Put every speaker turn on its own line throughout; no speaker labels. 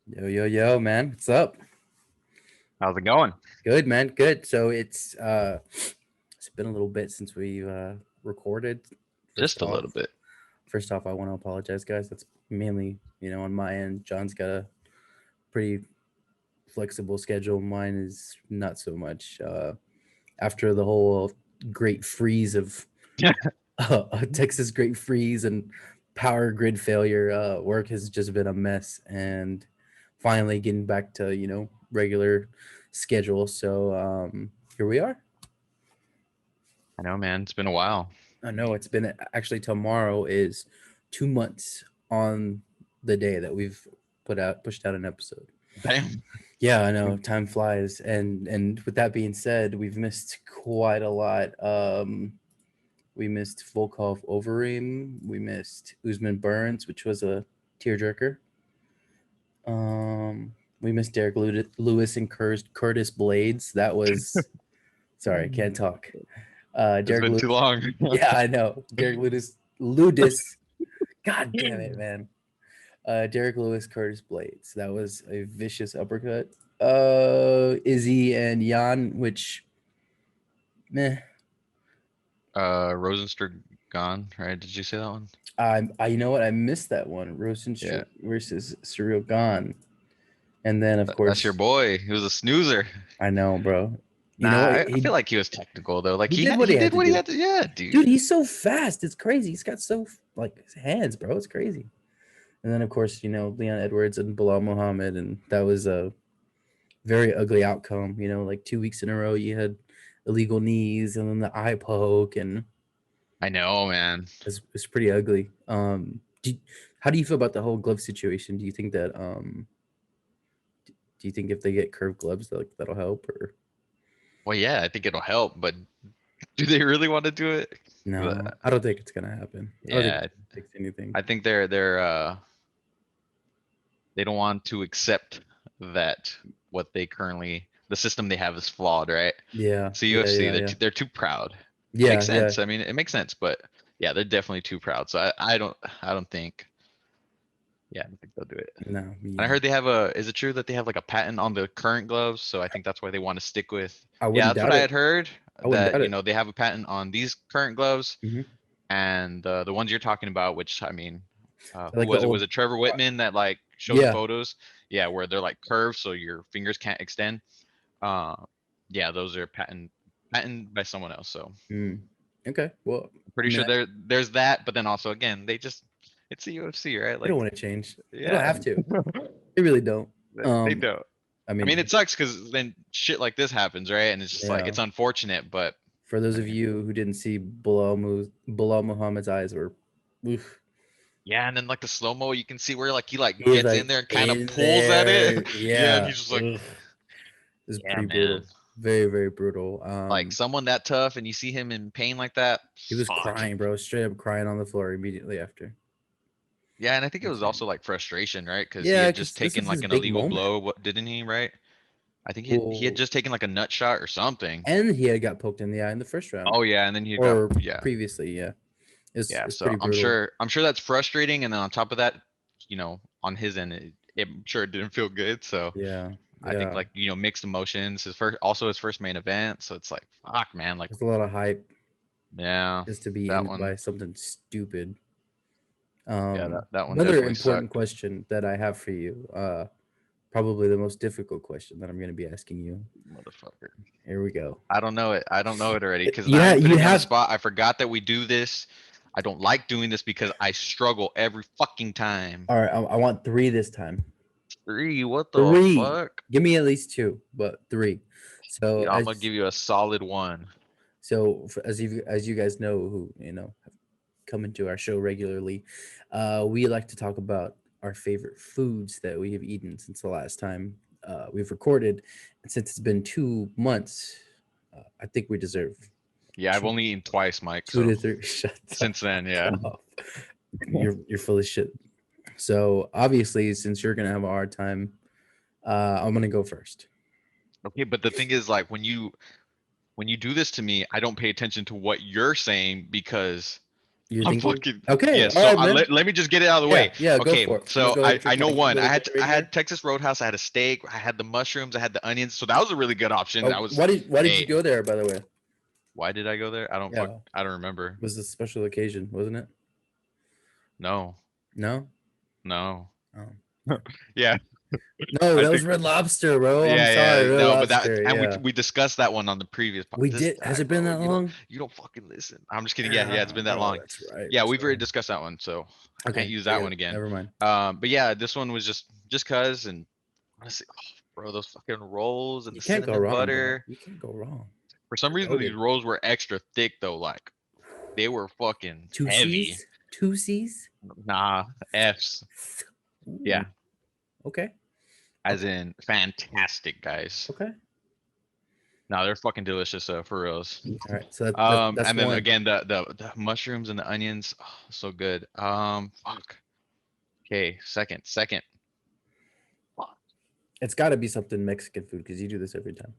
Yo, man. What's up?
How's it going?
Good, man. Good. So it's been a little bit since we recorded. First
Just a
off,
little bit.
first off, I want to apologize, guys. That's mainly, on my end. John's got a pretty flexible schedule. Mine is not so much. After the whole great freeze of Texas great freeze and power grid failure, work has just been a mess. And finally getting back to regular schedule. So here we are.
I know, man. It's been a while.
I know it's been actually tomorrow is 2 months on the day that we've pushed out an episode.
Damn.
Yeah, I know time flies, and with that being said, we've missed quite a lot. We missed Volkov Overeem. We missed Usman Burns, which was a tearjerker. We missed Derek Lewis and Curtis Blades. That was sorry, can't talk.
It's
Derek
been too
Lewis.
long.
Yeah, I know. Derek Ludis. God damn it, man. Derek Lewis, Curtis Blades. That was a vicious uppercut. Izzy and Jan, which meh.
Rosenster gone, right? Did you say that one?
You know what? I missed that one. Rosen
Yeah.
versus Surreal Gone. And then of
That's your
course
boy. He was a snoozer.
I know, bro. You know
Nah,
what?
I feel like he was technical though. Like
He
he
did
ha
what he
he
had
did
to
what he
do.
had to. Yeah,
Dude,
dude.
he's so fast. It's crazy. He's got so like his hands, bro. It's crazy. And then of course, Leon Edwards and Bilal Muhammad, and that was a very ugly outcome. Like 2 weeks in a row, you had illegal knees and then the eye poke, and
I know, man.
it's pretty ugly. How do you feel about the whole glove situation? Do you think that do you think if they get curved gloves, that'll help or
Well, yeah, I think it'll help, but do they really want to do it?
no?
The-
I don't think it's gonna happen. I don't think
Yeah,
it's gonna fix anything.
I think they don't want to accept that what they currently the system they have is flawed, right?
Yeah,
So
yeah,
UFC,
yeah, yeah,
they're too proud.
yeah,
Makes
yeah.
sense. I mean, it makes sense, but yeah, they're definitely too proud. So I don't think yeah, I don't think they'll do it.
No, me
And I
either.
heard is it true that they have like a patent on the current gloves? So I think that's why they want to stick with.
I
Yeah,
wouldn't
that's what
doubt
I
it.
had heard
I wouldn't
that,
doubt it.
they have a patent on these current gloves
Hmm.
and the ones you're talking about, which I mean, who
Like the
was it? Was
old,
it Trevor Whitman that like showed the
yeah.
photos? Yeah, where they're like curved so your fingers can't extend. Uh, yeah, those are patented by someone else. So
Mm. Okay. Well,
I'm
I
pretty
mean,
sure there's that, but then also again, it's the UFC, right?
they don't
Like,
want to change. They don't
yeah,
have to. They really don't.
they don't.
I
I mean,
mean,
it sucks because then shit like this happens, right? And it's just like
yeah.
it's unfortunate, but
For those
I
of
mean,
you who didn't see Bilal Muhammad's eyes were, oof.
yeah. And then like the slow mo, you can see where like he like
He's
gets in
like
there and kind of
in
pulls at it.
there.
Yeah, and
Yeah.
he's just like,
Ugh. This is
yeah,
pretty
man.
brutal. Very, very brutal.
Like someone that tough, and you see him in pain like that.
He was
Fuck.
crying, bro. Straight up crying on the floor immediately after.
Yeah, and I think it was
Insane.
also like frustration, right? Because he
Yeah,
had
because
just
this
taken
is his
like an
big
illegal
moment.
blow. What didn't he? Right? I think he had
Well,
just taken like a nut shot or something.
and he had got poked in the eye in the first round,
Oh yeah, and then he got
or
yeah.
previously. Yeah,
Yeah,
it's
so
pretty
I'm
brutal.
sure that's frustrating, and then on top of that, on his end, I'm sure it didn't feel good. So
Yeah,
I think
yeah.
like mixed emotions. His first main event, so it's like fuck, man. Like
There's a lot of hype
yeah,
just to be
that
ended
one,
by something stupid.
yeah, that one
Another
definitely
important
sucked,
question that I have for you, probably the most difficult question that I'm going to be asking you.
motherfucker.
Here we go.
I don't know it. I don't know it already because
You
now you're
have you
putting me on the
have
spot. I forgot that we do this. I don't like doing this because I struggle every fucking time.
all right. I want three this time.
Three, what the
Three.
fuck?
Give me at least two, but three. So
Dude, I'm gonna
as
give you a solid one.
as you guys know, who have come into our show regularly, we like to talk about our favorite foods that we have eaten since the last time we've recorded, and since it's been 2 months, I think we deserve
Yeah, I've
two,
only eaten twice, Mike.
two
So
to three. Shut the
since then,
fuck
yeah.
up. You're full of shit. So obviously, since you're gonna have a hard time, I'm gonna go first.
Okay, but the thing is, like, when you do this to me, I don't pay attention to what you're saying because
You're
I'm
thinking?
fucking
Okay,
yes.
all
So
right, man.
let me just get it out of the
Yeah,
way.
yeah, go
Okay,
for it. I'm gonna
so
go ahead and
I
drink my
know one.
Billy Bear
I
right here.
had Texas Roadhouse. I had a steak. I had the mushrooms. I had the onions. So that was a really good option.
Oh,
That was
why did you
hey.
go there, by the way?
Why did I go there?
Yeah,
I don't remember.
it was a special occasion, wasn't it?
No,
No?
no.
Oh.
Yeah,
No,
I
that was
think
Red Lobster, bro. I'm sorry,
yeah.
Red
No, but that
Lobster.
and
Yeah.
we discussed that one on the previous
We
this
did. Has
guy,
it been
bro.
that long?
You don't fucking listen. I'm just kidding. Yeah, it's
Yeah.
been that
Oh,
long.
that's right.
Yeah,
That's
we've already
right.
discussed that one, so I can't
Okay,
use that
forget
one
it.
again.
Never mind.
But yeah, this one was just cause and honestly, oh, bro, those fucking rolls and
You
the
can't go
cinnamon
wrong, bro.
butter.
You can't go wrong.
For some reason, these
Goated.
rolls were extra thick though. Like they were fucking
Two
heavy.
C's? Two C's?
Nah, F's. Yeah,
Ooh. Okay.
as
Okay.
in fantastic, guys.
Okay.
No, they're fucking delicious, for reals.
All right. So that's
And then
one.
again, the mushrooms and the onions, oh, so good. Fuck. Okay, second. Fuck.
It's got to be something Mexican food because you do this every time.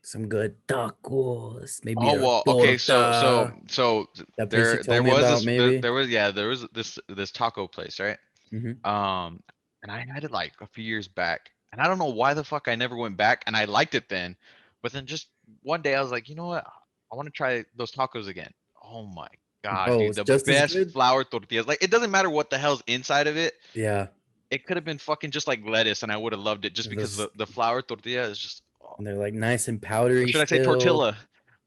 Some good tacos, maybe
Oh
a
well, okay.
torta. That place you told me about, maybe.
there was this taco place, right?
Hmm.
And I had it like a few years back, and I don't know why the fuck I never went back, and I liked it then, but then just one day I was like, you know what? I want to try those tacos again. Oh my god,
Oh,
dude,
it's
the
just as
best
good.
flour tortillas. Like it doesn't matter what the hell's inside of it.
Yeah,
It could have been fucking just like lettuce, and I would have loved it just
and
because
those
the flour tortilla is just. Oh,
and they're like nice and
or
powdery
should I say
still.
tortilla?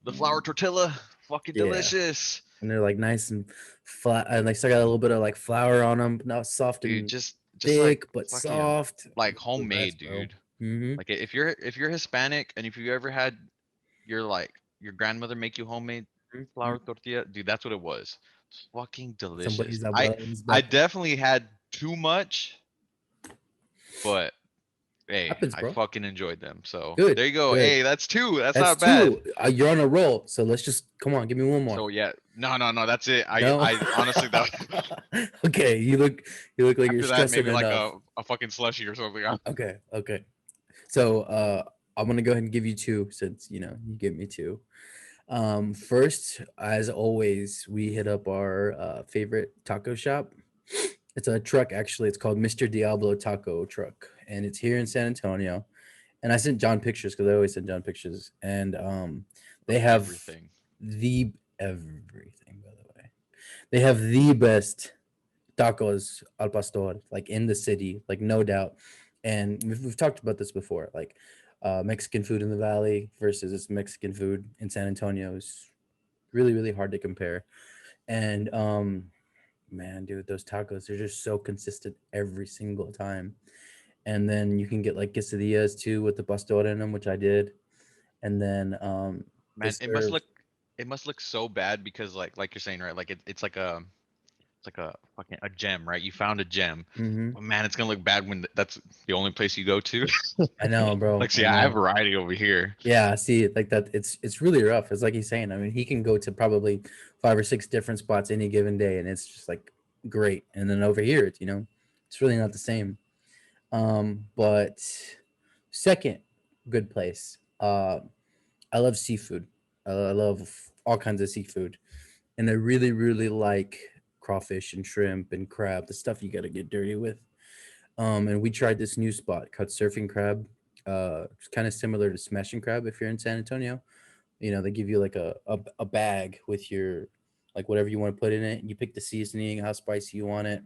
The flour tortilla, fucking
Yeah,
delicious,
and they're like nice and flat, and they still got a little bit of like flour on them, not soft
dude.
and
Just like
thick, but
fucking
soft.
like
The
homemade,
best, bro.
dude.
Hmm.
Like if you're Hispanic and if you ever had your like your grandmother make you homemade flour tortilla, dude, that's what it was. It's fucking delicious.
Somebody's abuelas
I
back.
definitely had too much, but hey,
Happens,
I
bro.
fucking enjoyed them. So
Good,
there you go.
good.
Hey, that's two. That's
That's
not bad.
two. You're on a roll. So let's just come on. Give me one more.
So yeah, no, that's it.
No.
I honestly that
Okay. You look like you're
after that
stressing
maybe like
enough.
a fucking slushy or something.
Okay. Okay. So I'm gonna go ahead and give you two since you give me two. First, as always, we hit up our favorite taco shop. It's a truck actually. It's called Mr. Diablo Taco Truck, and it's here in San Antonio. And I sent John pictures because I always send John pictures, and they have
Everything.
the everything. By the way, they have the best tacos al pastor like in the city, like no doubt. And we've talked about this before, like Mexican food in the valley versus Mexican food in San Antonio is really really hard to compare. And man, dude, those tacos, they're just so consistent every single time. And then you can get like quesadillas too with the pastor in them, which I did. And then they
Man,
serve.
it must look so bad because like you're saying, right? Like it's like a fucking a gem, right? You found a gem.
Mhm.
But man, it's gonna look bad when that's the only place you go to.
I know, bro.
Like,
I
see, I have
know.
variety over here.
Yeah, see, like that. It's really rough. It's like he's saying. I mean, he can go to probably 5 or 6 different spots any given day, and it's just like great. And then over here, it's really not the same. But second good place. I love seafood. I love all kinds of seafood, and I really really like crawfish and shrimp and crab. The stuff you got to get dirty with. And we tried this new spot called Surfing Crab. It's kind of similar to Smashing Crab if you're in San Antonio. They give you like a bag with your like whatever you want to put in it. You pick the seasoning, how spicy you want it,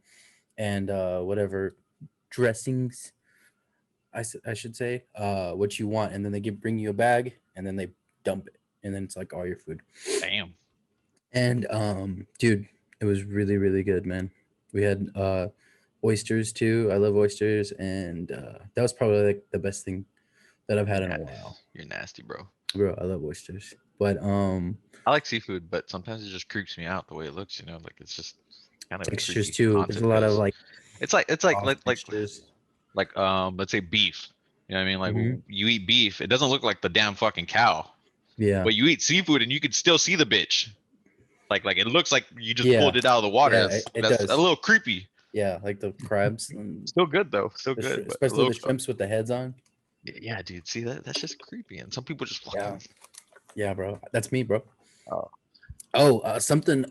and whatever dressings I should say what you want, and then they bring you a bag, and then they dump it, and then it's like all your food.
Damn.
And dude, it was really really good, man. We had oysters too. I love oysters, and that was probably like the best thing that I've had in a while.
You're nasty, bro.
Bro, I love oysters. But
I like seafood, but sometimes it just creeps me out the way it looks. You know, like it's just kind of a
textures
creepy
too. There's a
concept
lot of
because
like
it's like
off textures.
let's say beef. You know what I mean? Like
Hmm.
you eat beef, it doesn't look like the damn fucking cow.
Yeah.
But you eat seafood and you can still see the bitch. Like it looks like you just
Yeah.
pulled it out of the water.
Yeah, it
That's a
does.
little creepy.
Yeah, like the crabs and
Still good though. Still good, but a
especially
little
the shrimps with the heads on.
yeah, dude. See that's just creepy. And some people just
Yeah.
fucking
Yeah, bro. That's me, bro.
oh.
Oh, something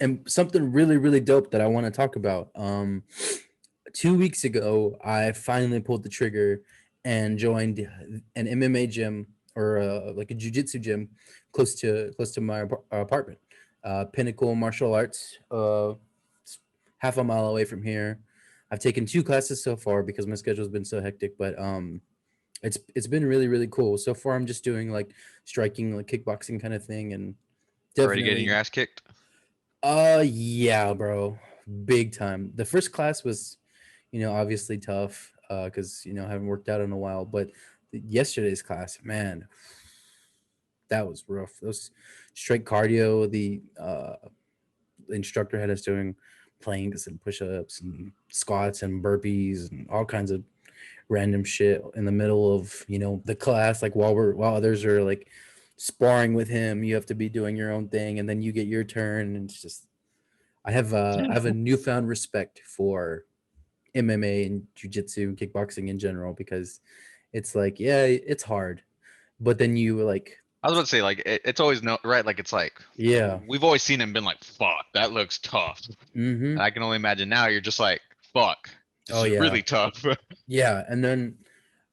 really really dope that I want to talk about. 2 weeks ago, I finally pulled the trigger and joined an MMA gym or like a jujitsu gym close to my apartment. Pinnacle Martial Arts, half a mile away from here. I've taken 2 classes so far because my schedule's been so hectic, but it's been really really cool. So far, I'm just doing like striking, like kickboxing kind of thing, and
Already getting your
definitely
ass kicked?
yeah, bro. Big time. The first class was, obviously tough cuz I haven't worked out in a while, but yesterday's class, man, that was rough. Those straight cardio, the instructor had us doing planks and push-ups and squats and burpees and all kinds of random shit in the middle of, the class, like while others are like sparring with him, you have to be doing your own thing and then you get your turn, and it's just I have a newfound respect for MMA and jujitsu, kickboxing in general, because it's like, yeah, it's hard, but then you like,
I was about to say, like, it's always no right. Like, it's like
yeah,
we've always seen him been like, fuck, that looks tough.
mm-hmm,
And I can only imagine now you're just like, fuck, this
oh
is
yeah,
really tough.
yeah, and then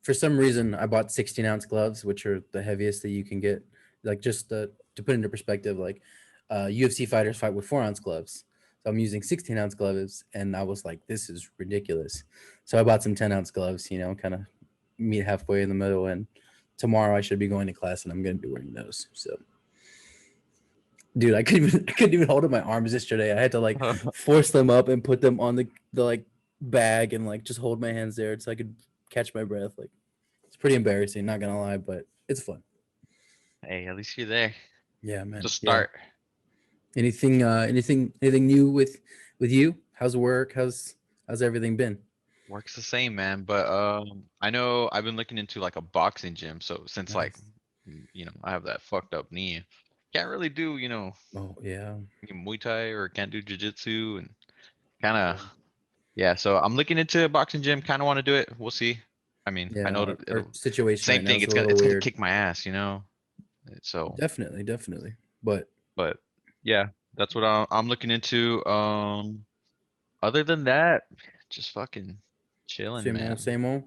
for some reason I bought 16-ounce gloves, which are the heaviest that you can get. Like just to put into perspective, like UFC fighters fight with 4-ounce gloves. So I'm using 16-ounce gloves, and I was like, this is ridiculous. So I bought some 10-ounce gloves, kind of meet halfway in the middle. And tomorrow I should be going to class, and I'm going to be wearing those. So, dude, I couldn't even hold up my arms yesterday. I had to like force them up and put them on the like bag and like just hold my hands there so I could catch my breath. Like, it's pretty embarrassing, not gonna lie, but it's fun.
Hey, at least you're there
Yeah,
to
man. Yeah.
start.
Anything new with you? How's work? How's everything been?
Works the same, man. But I know I've been looking into like a boxing gym. So since like,
Nice.
I have that fucked up knee, can't really do,
Oh yeah.
Muay Thai or can't do jiu-jitsu and kind
Yeah.
of, yeah. So I'm looking into a boxing gym. Kind of want to do it. We'll see. I mean, I know
Yeah. Our
it'll
situation
same
right now
thing.
is a
It's
little
gonna
weird.
kick my ass. So,
Definitely, definitely. But
but yeah, that's what I'm looking into. Other than that, just fucking chilling,
same old,
man.
same old.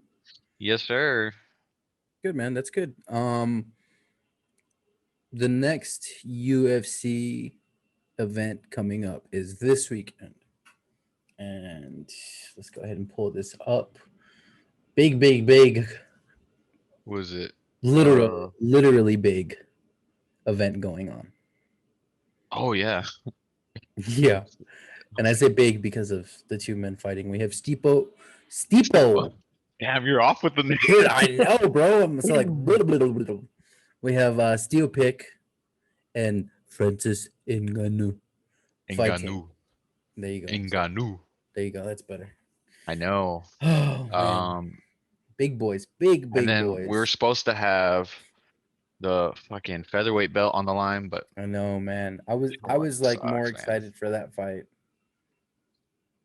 Yes, sir.
Good, man. That's good. The next UFC event coming up is this weekend, and let's go ahead and pull this up. Big, big, big,
Was it?
literal, literally big event going on.
Oh yeah.
Yeah, and I say big because of the two men fighting. We have
Steve,
Stipo.
damn, you're off with the name.
Dude, I know, bro. I'm so like, blah, blah, blah, blah, blah. We have Steel Pick and Francis Ngannou
Ngannou.
fighting. There you go. So
Ngannou.
there you go. That's better.
I know.
Oh man,
Um,
big boys, big
and
big
then we're
boys.
supposed to have the fucking featherweight belt on the line, but
I know, man. I was like more
sucks, man.
excited for that fight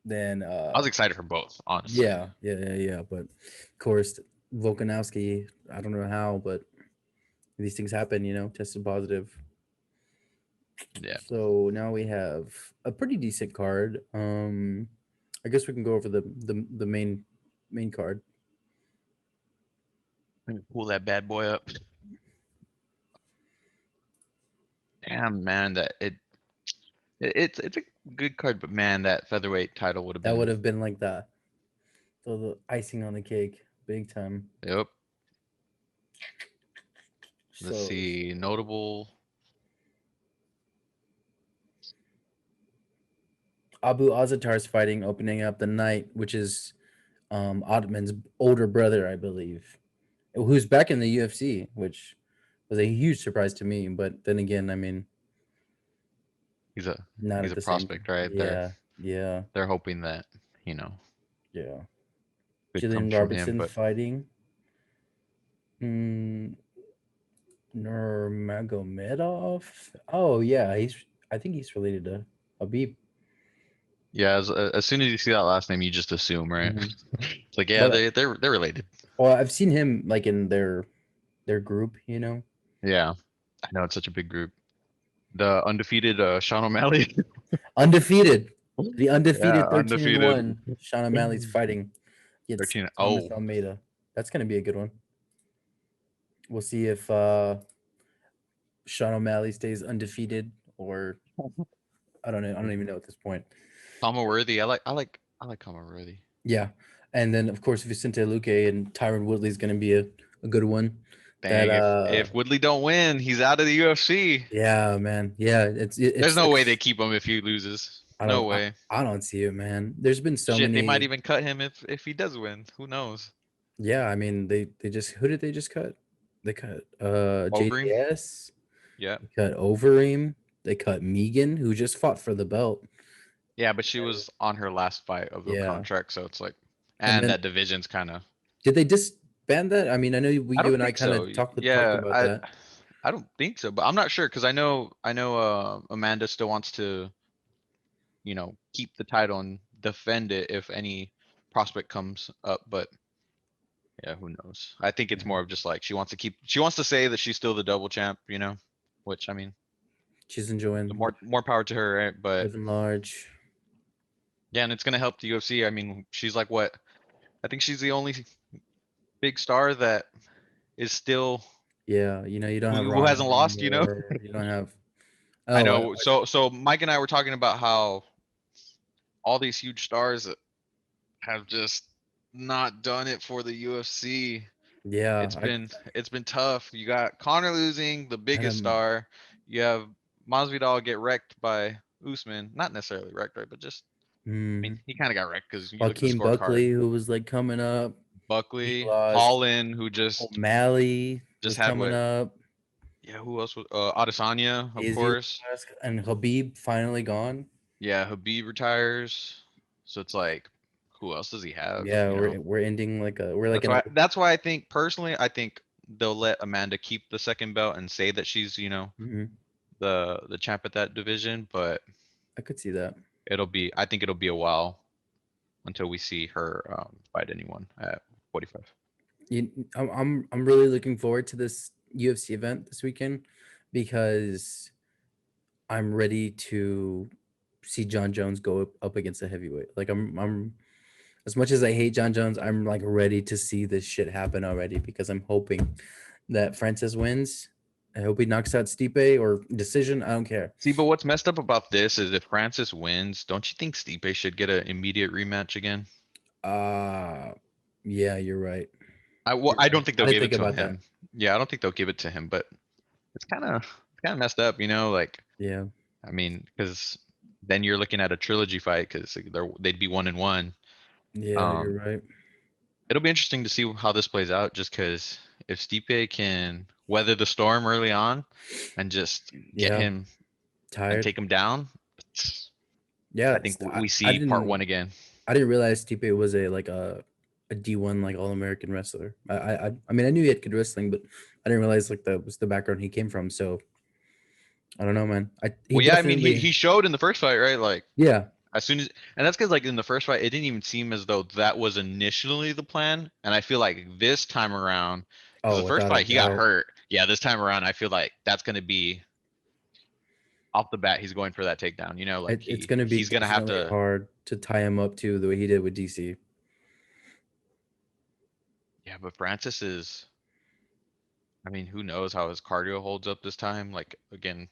than
I was excited for both, honestly.
yeah, yeah, yeah, yeah. But of course, Volkanovski. I don't know how, but these things happen. Tested positive.
Yeah.
So now we have a pretty decent card. I guess we can go over the main card.
Let me pull that bad boy up. Damn, man, it's a good card, but man, that featherweight title would have
That would
been.
have been like the icing on the cake, big time.
Yep. Let's
So
see. Notable.
Abu Azatar's fighting, opening up the night, which is Ottoman's older brother, I believe, who's back in the UFC, which was a huge surprise to me. But then again, I mean,
He's a
not
he's
at
a
the same.
prospect, right? They're
Yeah, yeah,
they're hoping that you know
yeah.
good
Jillian
comes from him,
Robertson
but
fighting mm, Nurmagomedov. Oh yeah, I think he's related to Habib.
yeah, as soon as you see that last name, you just assume, right?
Mhm.
It's like, yeah,
But
they're related.
well, I've seen him like in their group.
Yeah, I know it's such a big group. The undefeated Sean O'Malley.
Undefeated. The undefeated
Yeah,
13 and
undefeated.
1. Sean O'Malley's fighting against
13.
Thomas
Oh,
Almeida. That's gonna be a good one. We'll see if Sean O'Malley stays undefeated, or I don't know. I don't even know at this point.
Kama Worthy. I like Kama Worthy.
Yeah. And then of course Vicente Luque and Tyron Woodley is gonna be a good one. That
Dang, if Woodley don't win, he's out of the UFC.
yeah, man. Yeah,
There's
it's
no way they keep him if he loses.
I
No
don't
way.
I don't see it, man. There's been so
Shit, they might
many.
even cut him if he does win. Who knows?
Yeah, I mean they just, who did they just cut? They cut
Overeem?
JDS,
Yeah.
they cut Overeem, they cut Megan, who just fought for the belt.
Yeah, but she was on her last fight of the
Yeah.
contract, so it's like,
And
and
then
that division's kind of.
did they disband that? I mean, I know
I
you
don't
and I
think
kind
so.
of talked
Yeah,
about
I
that.
I don't think so, but I'm not sure because I know Amanda still wants to keep the title and defend it if any prospect comes up, but yeah, who knows? I think it's
Yeah.
more of just like she wants to say that she's still the double champ, which I mean,
She's
the
enjoying
more power to her, right? But
living large.
yeah, and it's gonna help the UFC. I mean, she's like what? I think she's the only big star that is still
Yeah, you don't have
who
Ronda
hasn't lost,
anymore. You don't have.
I
Oh,
know. So Mike and I were talking about how all these huge stars have just not done it for the UFC.
yeah.
It's been tough. You got Connor losing the
I had
biggest
him.
star. You have Masvidal get wrecked by Usman. Not necessarily wrecked, right? But just I mean,
Mm,
he kind of got wrecked because you look at the
Joaquin
scorecard.
Buckley, who was like coming up, he
Buckley,
lost.
Holland, who
O'Malley
just
was
had
coming
what?
up.
Yeah, who else was? Adesanya, of
Izzy
course.
lost, and Habib finally gone.
Yeah, Habib retires. So it's like, who else does he have?
Yeah, we're ending like we're like
That's
in a.
why that's why I think personally, I think they'll let Amanda keep the second belt and say that she's,
Mhm,
the champ at that division, but
I could see that.
I think it'll be a while until we see her fight anyone at 45.
I'm really looking forward to this UFC event this weekend, because I'm ready to see John Jones go up against a heavyweight. Like I'm as much as I hate John Jones, I'm like ready to see this shit happen already, because I'm hoping that Francis wins. I hope he knocks out Stipe or decision. I don't care.
See, but what's messed up about this is if Francis wins, don't you think Stipe should get an immediate rematch again?
Uh yeah, you're right.
I don't think
I
they'll
didn't
give it
think
to
about that.
him. Yeah, I don't think they'll give it to him, but it's kind of messed up, like
Yeah.
I mean, because then you're looking at a trilogy fight because they'd be 1-1.
Yeah, you're
Um,
right.
it'll be interesting to see how this plays out, just because if Stipe can weather the storm early on and just get
Yeah.
him and
Tired.
take him down,
Yeah,
I think we see part one again.
I didn't realize Stipe was a like a D1 like all American wrestler. I mean I knew he had good wrestling, but I didn't realize like that was the background he came from. So I don't know, man. He
Well, yeah, I mean, he
definitely.
he showed in the first fight, right? Like
Yeah.
as soon as, and that's because like in the first fight, it didn't even seem as though that was initially the plan. And I feel like this time around, because
Oh,
the first
without a
fight he got
doubt.
hurt. Yeah, this time around, I feel like that's gonna be off the bat. He's going for that takedown. Like
It's gonna be
he's gonna have
definitely
to.
hard to tie him up to the way he did with DC.
Yeah, but Francis is. I mean, who knows how his cardio holds up this time? Like again,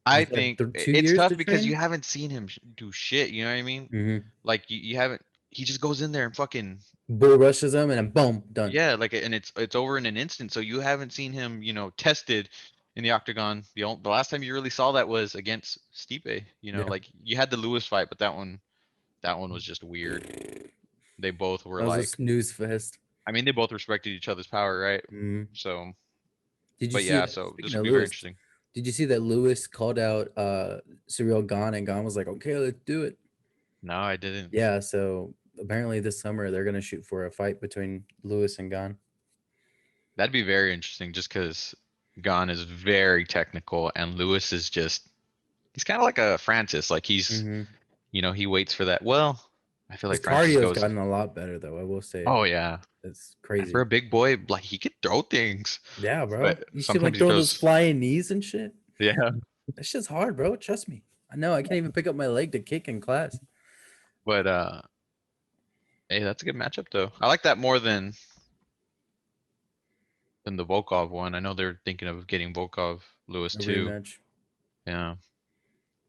I
He's had
think
two
it's
years
tough
to
because you
train.
haven't seen him do shit. You know what I mean?
Mm-hmm.
Like you haven't. He just goes in there and fucking.
Bull rushes him and then boom, done.
Yeah, like and it's over in an instant. So you haven't seen him, tested in the octagon. The last time you really saw that was against Stipe.
Yeah.
Like you had the Lewis fight, but that one was just weird. They both were
That was a
like,
snooze fest.
I mean, they both respected each other's power, right?
Mm.
So,
Did you
but
see
yeah,
that?
so this
Speaking
will
of
be very
Lewis,
interesting.
did you see that Lewis called out Cyril Gahn, and Gahn was like, "Okay, let's do it."
No, I didn't.
Yeah. So apparently this summer they're gonna shoot for a fight between Lewis and Gahn.
That'd be very interesting, just because Gon is very technical and Lewis is just he's kind of like a Francis. Like
Mm-hmm.
he waits for that. Well, I feel
His
like Francis
cardio has
goes,
gotten a lot better, though. I will say
oh yeah,
it's
and for
crazy.
a big boy, like he could throw things,
Yeah, bro.
but
You see him
sometimes
like
he
throwing those
throws.
flying knees and shit.
Yeah.
That shit's hard, bro. Trust me. I know. I can't even pick up my leg to kick in class.
But hey, that's a good matchup though. I like that more than the Volkov one. I know they're thinking of getting Volkov Lewis
A
too.
rematch.
Yeah.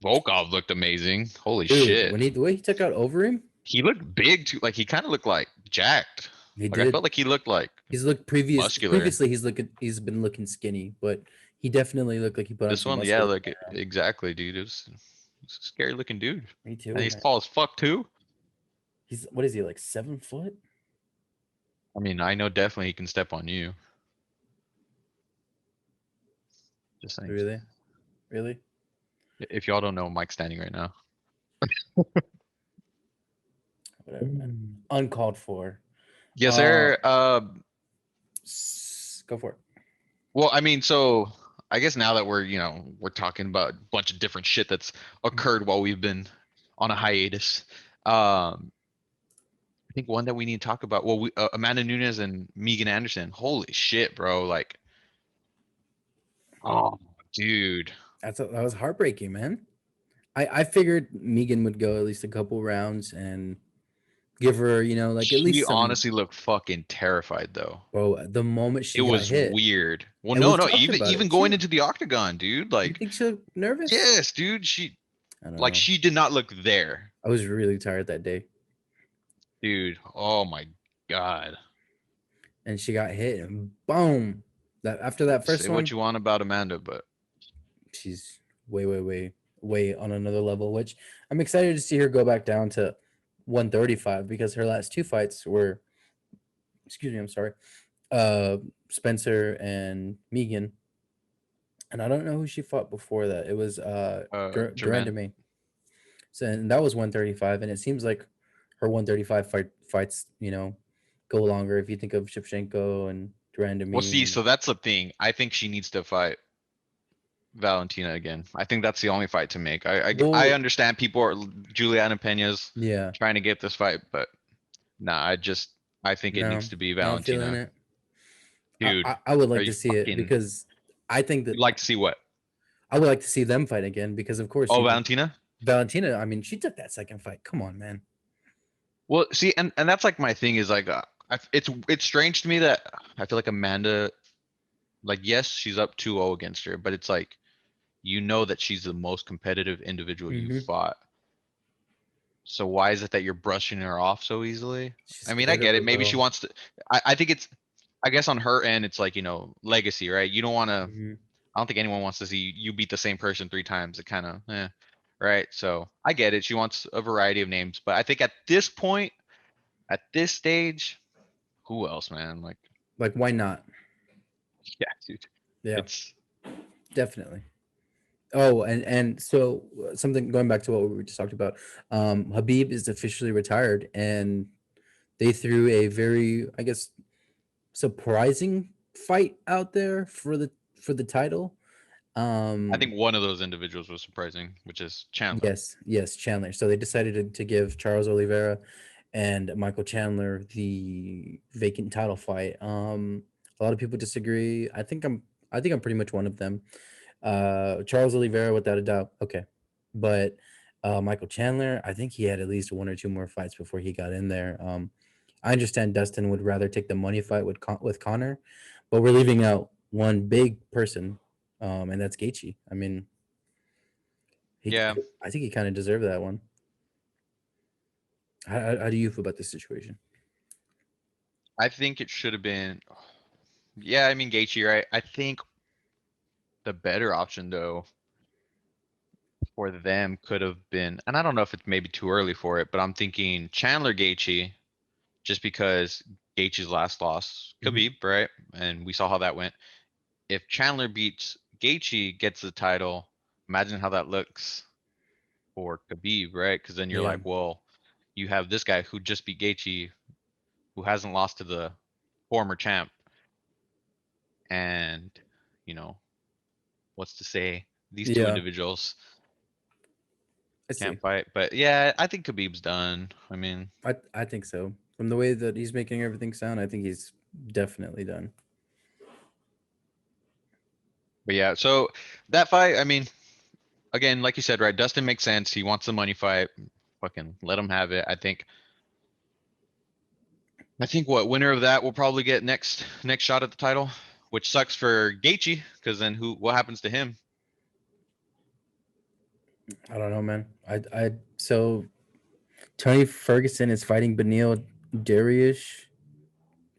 Volkov looked amazing. Holy
Dude,
shit.
when the way he took out over him,
He looked big too. Like he kind of looked like jacked.
he
Like I
did.
felt like he looked like
He's looked
muscular.
previously he's been looking skinny, but he definitely looked like he put on
This
some
one, yeah,
muscle.
like exactly, dude. It's a scary looking dude.
Me too,
And he's
man.
tall as fuck too.
He's what is he like 7 foot?
I mean, I know definitely he can step on you. Just saying.
Really? Really?
If y'all don't know, Mike's standing right now.
Whatever, man. Uncalled for.
Yes,
Uh,
sir.
go for it.
Well, I mean, so I guess now that we're talking about a bunch of different shit that's occurred while we've been on a hiatus. I think one that we need to talk about. Well, Amanda Nunes and Megan Anderson. Holy shit, bro! Like, oh, dude.
That was heartbreaking, man. I figured Megan would go at least a couple rounds and give her, like at
She
least some.
honestly looked fucking terrified though.
Bro, the moment
It
she got
was
hit,
weird. Well,
and
no,
we've
no,
talked
even
about
even
it
going
too.
into the octagon, dude.
You
Like,
think she looked nervous?
yes, dude.
I don't
Like
know.
she did not look there,
I was really tired that day,
dude. Oh my god.
and she got hit, and boom. That after that
Say
first
what
one,
you want about Amanda, but
she's way on another level. Which I'm excited to see her go back down to 135 because her last two fights were, excuse me, I'm sorry, uh, Spencer and Megan, and I don't know who she fought before that. It was
Jermaine.
Durandame. So and that was 135, and it seems like her 135 fights, go longer. If you think of Shevchenko and
Well, see,
Durandamy,
so that's the thing. I think she needs to fight Valentina again. I think that's the only fight to make. I
well,
understand people are Juliana Pena's
yeah,
trying to get this fight, but nah, I think it
no,
needs to be
not feeling
Valentina.
it.
Dude,
I would
are
like
you
to see it
fucking
because I think that
you'd like to see what?
I would like to see them fight again because of course,
Oh, Valentina?
Valentina. I mean, she took that second fight. Come on, man.
Well, see, and that's like my thing is like it's strange to me that I feel like Amanda, like, yes, she's up 2-0 against her, but it's like you know that she's the most competitive individual you
Hmm.
fought. So why is it that you're brushing her off so easily?
She's
I mean, I
scared of
get
her,
it. Maybe she
bro.
wants to. I think it's. I guess on her end, it's like legacy, right? You don't want to.
Hmm.
I don't think anyone wants to see you beat the same person 3 times. It kind of, right? So I get it. She wants a variety of names, but I think at this point, at this stage, who else, man? Like,
Like, why not?
yeah, dude.
Yeah,
It's
definitely. Oh, and so something going back to what we just talked about. Habib is officially retired, and they threw a very, I guess, surprising fight out there for the title.
I think
Um,
one of those individuals was surprising, which is Chandler.
yes, Chandler. So they decided to give Charles Oliveira and Michael Chandler the vacant title fight. A lot of people disagree. I think I'm pretty much one of them. Charles Oliveira, without a doubt. Okay, but Michael Chandler, I think he had at least one or two more fights before he got in there. I understand Dustin would rather take the money fight with Connor, but we're leaving out one big person, and that's Gaethje. I mean,
Yeah,
I think he kind of deserved that one. How do you feel about this situation?
I think it should have been. Yeah, I mean Gaethje, right? I think the better option though for them could have been, and I don't know if it's maybe too early for it, but I'm thinking Chandler Gaethje, just because Gaethje's last loss,
Hmm.
Khabib, right? And we saw how that went. If Chandler beats Gaethje, gets the title, imagine how that looks for Khabib, right? Because then you're
Yeah,
like, well, you have this guy who just beat Gaethje, who hasn't lost to the former champ, and you know what's to say these two
yeah,
individuals
I see.
can't fight. But yeah, I think Khabib's done. I mean,
I think so. From the way that he's making everything sound, I think he's definitely done.
but yeah, so that fight, I mean, again, like you said, right? Dustin makes sense. He wants the money fight. Fucking let him have it. I think. What winner of that will probably get next shot at the title, which sucks for Gaethje because then what happens to him?
I don't know, man. So Tony Ferguson is fighting Beneil Dariush.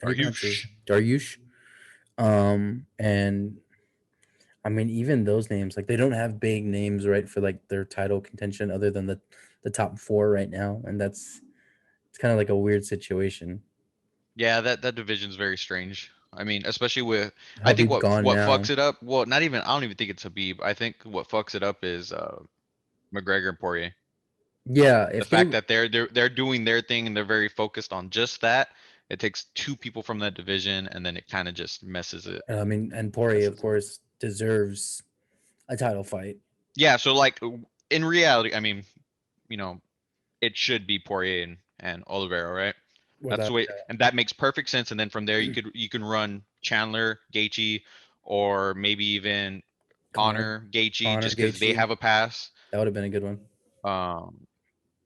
How do
Are
you
you?
pronounce his Dariush? And I mean, even those names, like they don't have big names, right, for like their title contention other than the top four right now, and it's kind of like a weird situation.
Yeah, that division's very strange. I mean, especially with I think
Habib gone
what
now.
fucks it up. Well, not even I don't even think it's Habib. I think what fucks it up is McGregor and Poirier.
Yeah,
The
if they,
fact that they're doing their thing and they're very focused on just that. It takes two people from that division and then it kind of just
I mean, and Poirier, of
messes it.
course, deserves a title fight
Yeah, so like in reality, I mean, you know, it should be Poirier and Oliveira, right? That's the
without
way, and that makes perfect sense. And then from there, you can run Chandler, Gaethje, or maybe even
Connor,
Connor, Gaethje,
Connor
just because they
Gaethje.
have a pass.
That would have been a good one.
Um,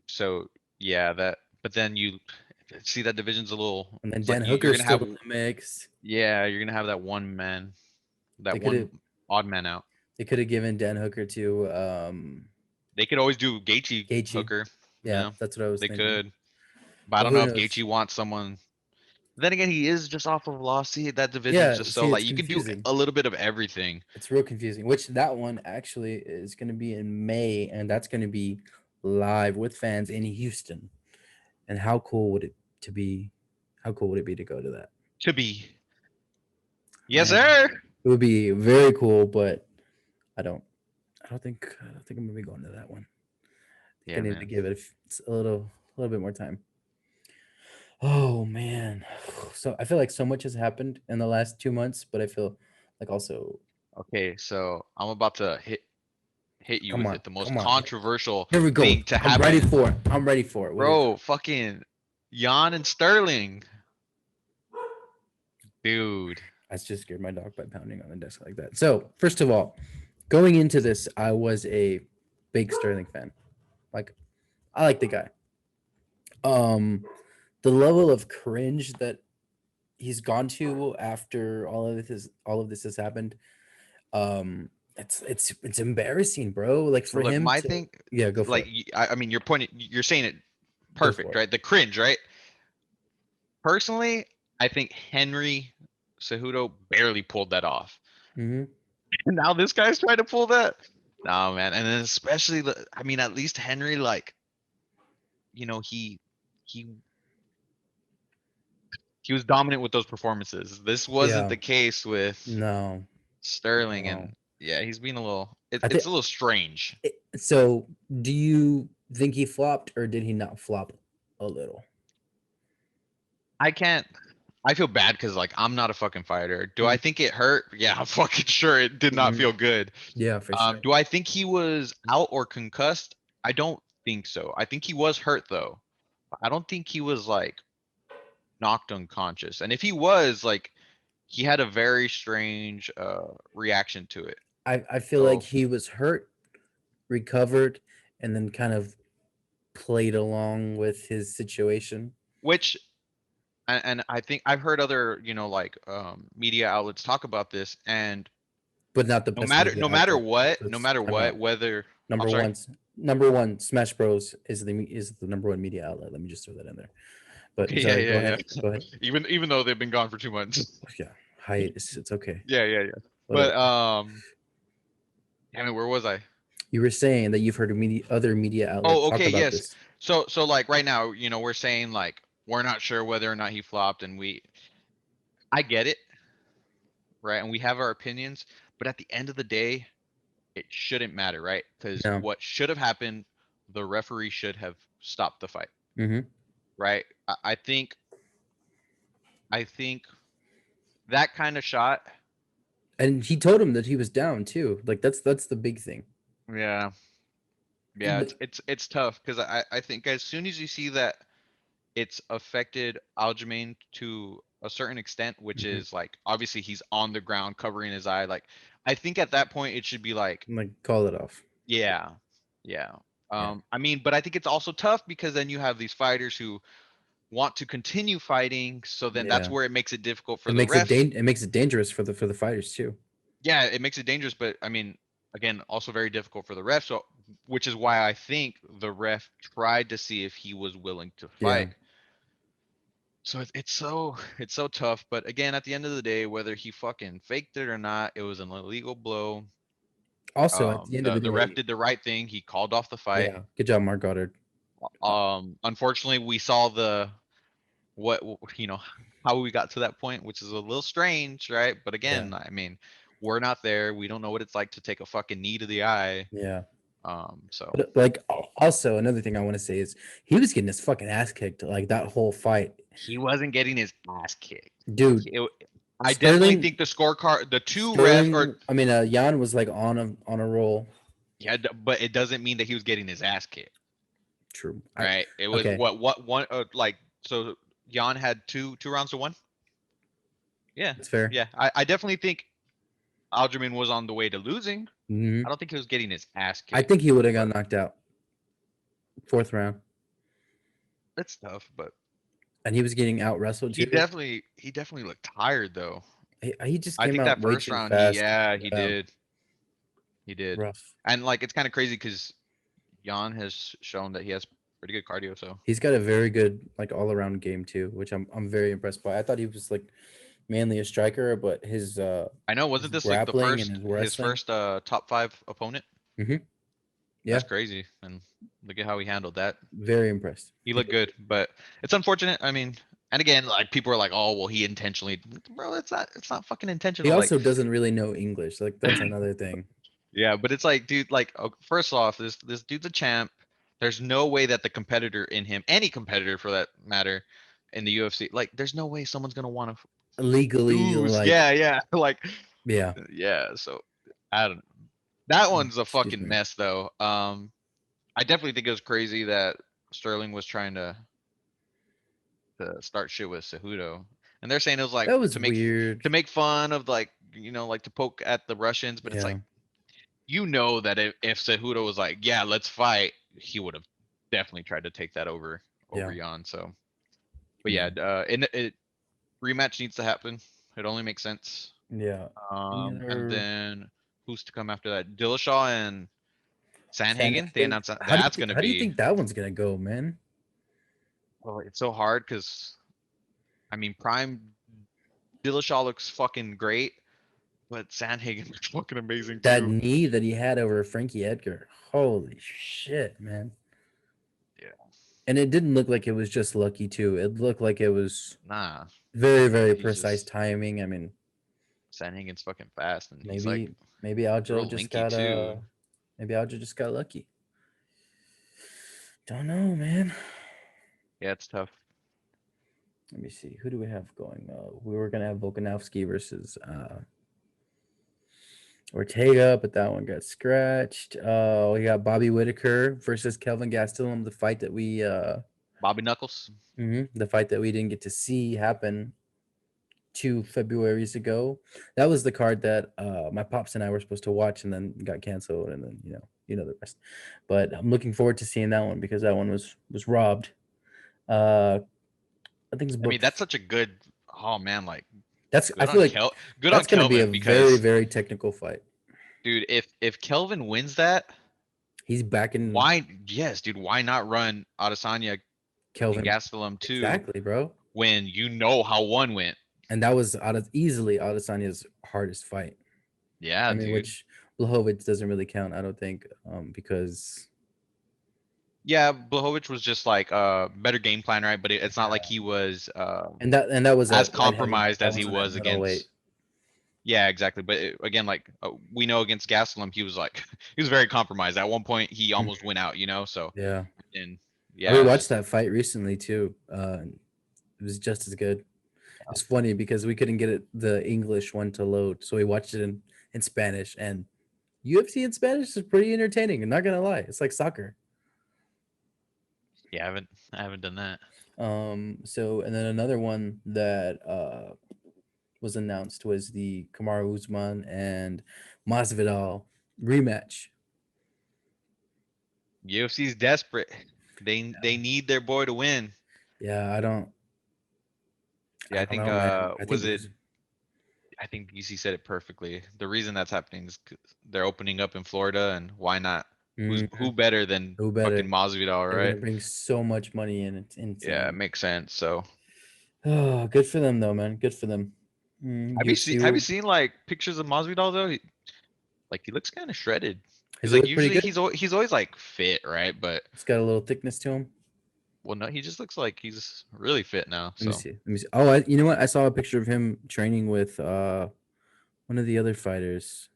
so yeah, that. But then you see that division's a little.
And then
It's like
Dan
you're
Hooker's
gonna
still
have,
in the mix.
yeah, you're gonna have that one man,
They
that
could have
one odd man out.
they could have given Dan Hooker to
They could always do Gaethje
Gaethje.
Hooker.
Yeah,
Yeah,
that's what I was
they
thinking.
could. But I
But
don't
who
know if
knows?
Gaethje wants someone. Then again, he is just off of loss. See, that division's
Yeah,
just so
see, it's
like you can do
confusing.
a little bit of everything.
It's real confusing. Which that one actually is going to be in May, and that's going to be live with fans in Houston. And how cool would it to be? How cool would it be to go to that?
To be. Yes,
Man,
sir.
it would be very cool, but I don't. I don't think I'm gonna be going to that one. I think
Yeah,
I need to
man.
give it a little bit more time. Oh man, so I feel like so much has happened in the last 2 months, but I feel like also,
Okay, so I'm about to hit you with it. The most
come on,
controversial
here we go.
thing to
I'm ready
happen,
for it. I'm ready for it. What is it?
bro. Fucking Jan and Sterling, dude.
I just scared my dog by pounding on the desk like that. So first of all, going into this, I was a big Sterling fan. Like, I like the guy. The level of cringe that he's gone to after all of this has happened, it's embarrassing, bro. Like
So
for
look,
him
my
to,
thing,
yeah, go for
like,
it.
I mean, you're saying it
Go for
perfect,
it.
right? The cringe, right? Personally, I think Henry Cejudo barely pulled that off.
Hmm.
And now this guy's trying to pull that. No, man. And then especially I mean, at least Henry, like, he he was dominant with those performances. This wasn't
Yeah.
the case with
No.
Sterling,
No.
and yeah, he's being a little.
I
It's
think
a little strange.
so. Do you think he flopped or did he not flop a little?
I can't. I feel bad because like I'm not a fucking fighter. Do I
Mm.
think it hurt? Yeah, I'm fucking sure it did not
Mhm.
feel good.
Yeah, for sure.
Do I think he was out or concussed? I don't think so. I think he was hurt though. I don't think he was like knocked unconscious. And if he was, like, he had a very strange reaction to it.
I feel like
So,
he was hurt, recovered, and then kind of played along with his situation,
which and I think I've heard other, like media outlets talk about this, and
but not the best media outlet.
no
Let's
matter
time
what,
out.
whether I'm
Number
sorry.
one, number one, Smash Bros is the number one media outlet. Let me just throw that in there. But
Okay, yeah,
sorry, go
yeah,
ahead.
yeah.
Go ahead.
Even though they've been gone for 2 months.
Yeah, hiatus. It's okay.
Yeah, yeah, yeah.
Whatever.
But damn it, where was I?
You were saying that you've heard other media outlets
Oh,
talk
okay,
about
yes.
this.
So like right now, we're saying like we're not sure whether or not he flopped, and I get it, right? And we have our opinions, but at the end of the day, it shouldn't matter, right? Because
No.
what should have happened, the referee should have stopped the fight,
Mm-hmm.
right? I think that kind of shot,
And he told him that he was down too. Like that's the big thing.
yeah, yeah,
But
it's tough because I think as soon as you see that it's affected Aljamain to a certain extent, which
mhm,
is like obviously he's on the ground covering his eye. Like I think at that point it should be like
like call it off.
Yeah, yeah.
Yeah,
I mean, but I think it's also tough because then you have these fighters who want to continue fighting, so then that's
yeah.
where it makes it difficult for
It
the
makes it
refs.
it makes it dangerous for the fighters too.
Yeah, it makes it dangerous, but I mean, again, also very difficult for the ref. So, which is why I think the ref tried to see if he was willing to
Yeah.
fight. So it's so tough. But again, at the end of the day, whether he fucking faked it or not, it was an illegal blow.
Also, at the end of the
The ref
day,
did the right thing. He called off the fight.
yeah. Good job, Mark Goddard.
Unfortunately, we saw the what you know how we got to that point, which is a little strange, right? But
Yeah,
again, I mean, we're not there. We don't know what it's like to take a fucking knee to the eye.
yeah.
So
But like, also another thing I want to say is he was getting his fucking ass kicked like that whole fight,
he wasn't getting his ass kicked.
dude.
I definitely
Sterling,
think the scorecard, the two refs, or
Sterling. I mean, Jan was like on a roll.
yeah, but it doesn't mean that he was getting his ass kicked,
True.
right? It was
Okay.
what one like so Jan had two rounds to one. Yeah,
That's fair.
yeah. I definitely think Algerman was on the way to losing.
Hmm.
I don't think he was getting his ass
I
kicked,
think he would have got
but
knocked out fourth round,
that's tough. But
and he was getting out wrestled too.
he definitely looked tired though.
He just
I
came
think
out
that
way
first
too
round,
fast.
he
Yeah,
did, he did,
rough.
and like it's kind of crazy because Jan has shown that he has pretty good cardio. So
He's got a very good like all around game too, which I'm very impressed by. I thought he was like mainly a striker, but
I know,
his
wasn't this like the
grappling and
first
his
his
wrestling.
first top five opponent?
Hmm. Yeah,
That's crazy, and look at how he handled that.
very impressed.
He
He
looked
did
good,
good.
but it's unfortunate. I mean, and again, like people are like, "Oh, well, he intentionally." Bro, it's not fucking
He
intentional. Like,
also doesn't really know English. Like that's another thing.
yeah, but it's like, dude, like, first off, this dude's a champ. There's no way that the competitor in him, any competitor for that matter, in the UFC, like, there's no way someone's gonna want to
Legally,
lose.
like
Yeah, yeah, like,
yeah.
yeah. So I don't. That one's a
Excuse
fucking
me.
mess, though. I definitely think it was crazy that Sterling was trying to start shit with Cejudo, and they're saying it was like
That was weird.
to make fun of, like, like to poke at the Russians, but it's
Yeah,
like, that if Cejudo was like, yeah, let's fight, he would have definitely tried to take that over
yeah,
Jan. So, but
yeah,
yeah, rematch needs to happen. It only makes sense.
yeah. Any
And
other
then who's to come after that? Dillashaw and Sanhagen. They
Sandhagen?
announced that's gonna
How do you
be.
think that one's gonna go, man?
Well, it's so hard because I mean, Prime Dillashaw looks fucking great, but Sanhagen looks fucking amazing
That
too.
knee that he had over Frankie Edgar. Holy shit, man.
Yeah,
And it didn't look like it was just lucky too. It looked like it was
nah,
very, very
he's
precise
just
timing. I mean,
Sanhagen's fucking fast, and he's like
maybe maybe Aljo
real
just
linky
got
too.
lucky. Don't know, man.
Yeah, it's tough.
Let me see. Who do we have going? We were gonna have Volkanovski versus Ortega, but that one got scratched. We got Bobby Whitaker versus Kelvin Gastilum,
Bobby Knuckles.
the fight that we didn't get to see happen 2 Februarys ago. That was the card that my pops and I were supposed to watch, and then got canceled, and then the rest. But I'm looking forward to seeing that one because that one was robbed. Uh, I think it's
I mean,
booked.
that's such a good. Oh man, like
I feel like
Good on
that's going to be a
Kelvin
very,
because,
very technical fight.
dude, if Kelvin wins that,
He's back in
why? Yes, dude, why not run Adesanya and
Kelvin.
Gastelum too
Exactly, bro.
when you know how one went?
And that was easily Adesanya's hardest fight.
Yeah,
I mean,
dude.
which Blachowicz doesn't really count, I don't think, because
Yeah, Blachowicz was just like better game plan, right? But it's not like he was
and that was
as
at light heavy.
compromised
That
as he
wasn't at
was
middleweight.
against. Yeah, exactly. But again, like we know against Gastelum, he was like he was very compromised. At one point, he
Mhm.
almost went out. So
Yeah,
and
I
yeah,
rewatched that fight recently too. It was just as good. It's funny because we couldn't get the English one to load, so we watched it in Spanish. And UFC in Spanish is pretty entertaining. I'm not gonna lie, it's like soccer.
yeah, I haven't done that.
So and then another one that was announced was the Kamaruzman and Vidal rematch.
UFC's desperate. They need their boy to win.
Yeah,
Yeah,
I
I
don't
think
know, man. I think
I think DC said it perfectly. The reason that's happening is 'cause they're opening up in Florida, and why not? Who
Mhm.
better than
Who better?
fucking Masvidal,
They're
right?
gonna bring so much money in. It's
Yeah, it
insane.
makes sense. So
Oh, good for them though, man. Good for them. UFC
have you
will.
seen like pictures of Masvidal though? Like he looks kind of shredded.
Does
Because
he
like
look pretty
usually
good?
he's always like fit, right? But
It's got a little thickness to him.
well, no, he just looks like he's really fit now.
Let me
So
see. Let me see. Oh, you know what? I saw a picture of him training with one of the other fighters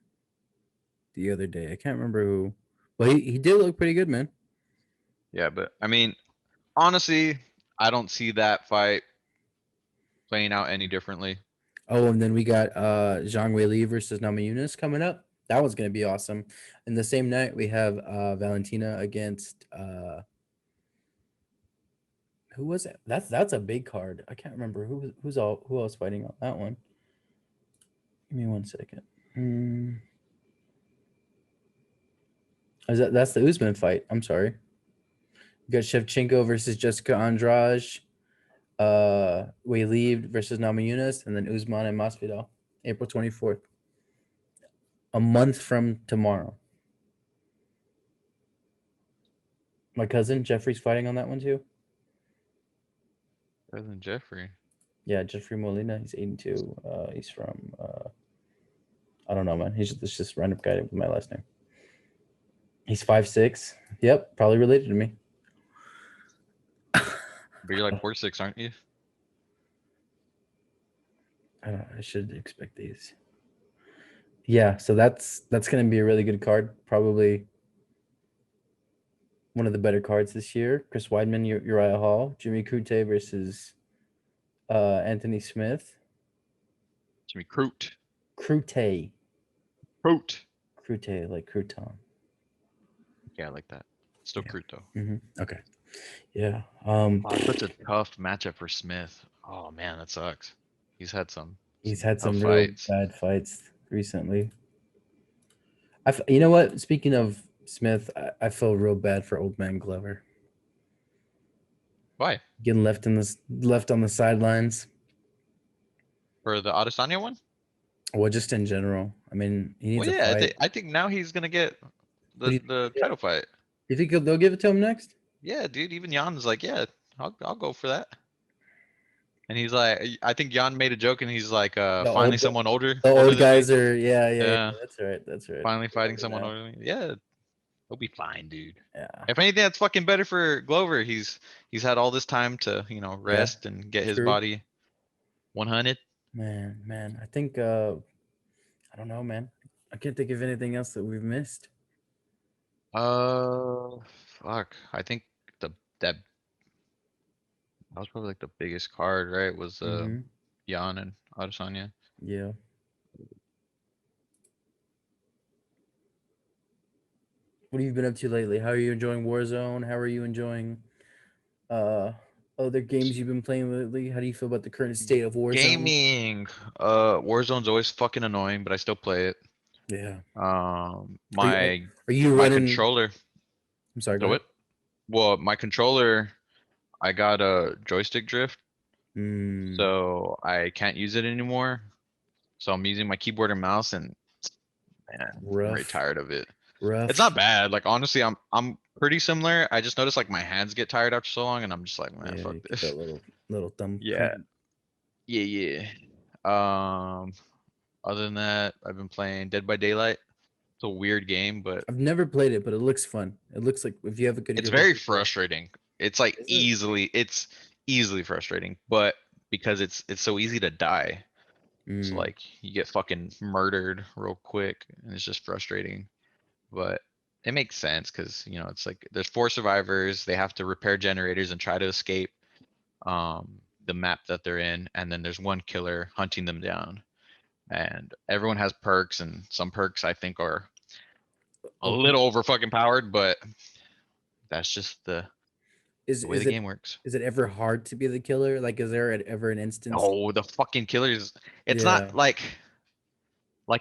the other day. I can't remember who, but he did look pretty good, man.
yeah, but I mean, honestly, I don't see that fight playing out any differently.
Oh, and then we got Zhang Weili versus Namajunas coming up. That was gonna be awesome. And the same night we have Valentina against who was it? That's a big card. I can't remember who else fighting on that one. Give me 1 second. That's the Usman fight. I'm sorry. We got Shevchenko versus Jessica Andrade. Weili versus Namajunas, and then Usman and Masvidal, April 24th. A month from tomorrow. My cousin Jeffrey's fighting on that one too.
Better than Jeffrey.
Yeah, Jeffrey Molina. He's 82. He's from I don't know, man. It's just a random guy with my last name. He's 5'6". Yep, probably related to me.
But you're like 4'6", aren't you?
I don't. I should expect these. Yeah, so that's gonna be a really good card. Probably one of the better cards this year. Chris Weidman, Uriah Hall, Jimmy Crute versus Anthony Smith.
Jimmy Crute.
Crute.
Crute.
Crute, like crouton.
Yeah, I like that. Still
Yeah.
Crute though.
Okay. Yeah.
Oh, that's such a tough matchup for Smith. Oh man, that sucks. He's had
He's
some
had
tough
some real
fights.
bad fights recently. You know what? Speaking of Smith, I feel real bad for old man Glover
Why?
getting left on the sidelines.
For the Adesanya one?
Well, just in general. I mean, he needs
Well,
a
yeah,
fight.
I think now he's gonna get
Who do
the
you,
title fight.
you think they'll give it to him next?
Yeah, dude. Even Jan's like, yeah, I'll go for that. And he's like, I think Jan made a joke, and he's like,
The
finally
old
someone
the
older
old
than me.
guys are yeah.
Yeah,
That's right. That's right.
finally
I
fighting
remember
someone
that.
older than me. Yeah, he'll be fine, dude.
Yeah.
If anything, that's fucking better for Glover. He's had all this time to
Yeah.
rest and get his
True.
body 100.
Man. I think I don't know, man. I can't think of anything else that we've missed.
Uh, fuck. I think the that that was probably like the biggest card, right? Was
Mm-hmm.
Jan and Adesanya.
Yeah. What have you been up to lately? How are you enjoying Warzone? How are you enjoying uh other games you've been playing lately? How do you feel about the current state of Warzone?
Gaming. Warzone's always fucking annoying, but I still play it.
Yeah. Are you
My
are you
my
running?
controller.
I'm sorry. Go
So
ahead.
what? Well, my controller, I got a joystick drift,
Mm,
so I can't use it anymore. So I'm using my keyboard and mouse, and man, I'm very
rough,
tired of it. It's
rough.
not bad. Like honestly, I'm pretty similar. I just noticed like my hands get tired after so long, and I'm just like, man,
Yeah,
fuck
you get
this.
that little thumb
Yeah,
cramp.
yeah. Um, Other than that, I've been playing Dead by Daylight. It's a weird game, but
I've never played it, but it looks fun. It looks like if you have a good
it's
group of
very
people.
frustrating. It's like
Is it?
it's easily frustrating, but because it's so easy to die. So
Mm,
like you get fucking murdered real quick, and it's just frustrating. But it makes sense because it's like there's four survivors. They have to repair generators and try to escape the map that they're in, and then there's one killer hunting them down. And everyone has perks, and some perks I think are a
okay.
little over fucking powered, but that's just
Is
the way
is
the
it
game works.
is it ever hard to be the killer? Like, is there ever an instance?
Oh, the fucking killers. It's
Yeah.
not like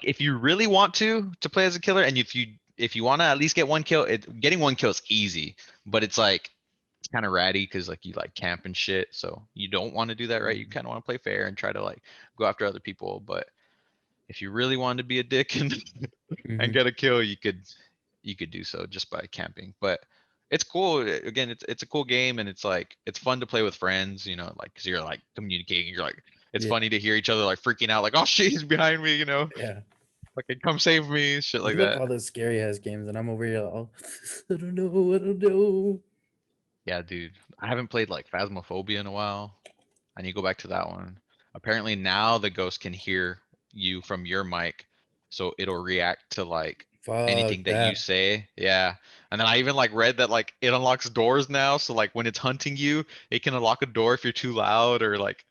if you really want to play as a killer, and if you if you want to at least get one kill, getting one kill is easy, but it's like it's kind of ratty because like you like camp and shit. So you don't want to do that, right? You kind of want to play fair and try to like go after other people. But if you really wanted to be a dick and
Mhm.
get a kill, you could do so just by camping. But it's cool. Again, it's a cool game and it's like it's fun to play with friends, you know, like because you're like communicating. You're like it's
Yeah,
funny to hear each other like freaking out, like, oh shit, he's behind me, you know,
yeah.
like come save me, shit like
You like
that.
all those scary ass games, and I'm over here all I don't know, I don't know.
Yeah, dude. I haven't played like Phasmophobia in a while. I need to go back to that one. Apparently now the ghost can hear you from your mic, so it'll react to like anything
Fuck
that you
that.
say. Yeah. And then I even like read that like it unlocks doors now, so like when it's hunting you, it can unlock a door if you're too loud or like